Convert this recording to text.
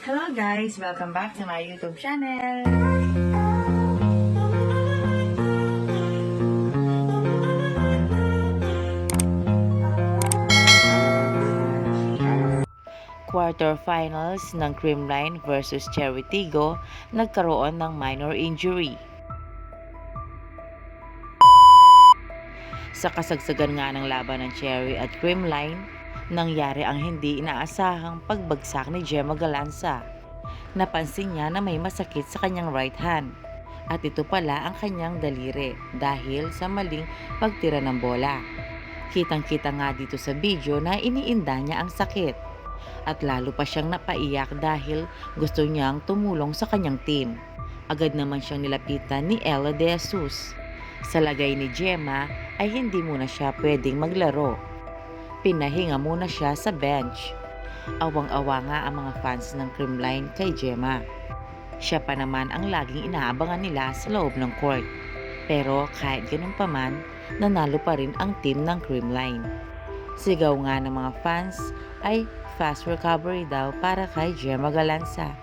Hello guys! Welcome back to my YouTube channel! Quarterfinals ng Creamline versus Cherry Tigo nagkaroon ng minor injury. Sa kasagsagan nga ng laban ng Cherry at Creamline, nangyari ang hindi inaasahang pagbagsak ni Gemma Galanza. Napansin niya na may masakit sa kanyang right hand at ito pala ang kanyang daliri dahil sa maling pagtira ng bola. Kitang-kita nga dito sa video na iniinda niya ang sakit at lalo pa siyang napaiyak dahil gusto niyang tumulong sa kanyang team. Agad naman siyang nilapitan ni Ella De Jesus. Sa lagay ni Gemma ay hindi muna siya pwedeng maglaro. Pinahinga muna siya sa bench. Awang-awa nga ang mga fans ng Creamline kay Gemma. Siya pa naman ang laging inaabangan nila sa loob ng court. Pero kahit ganun pa man, nanalo pa rin ang team ng Creamline. Sigaw nga ng mga fans ay fast recovery daw para kay Gemma Galanza.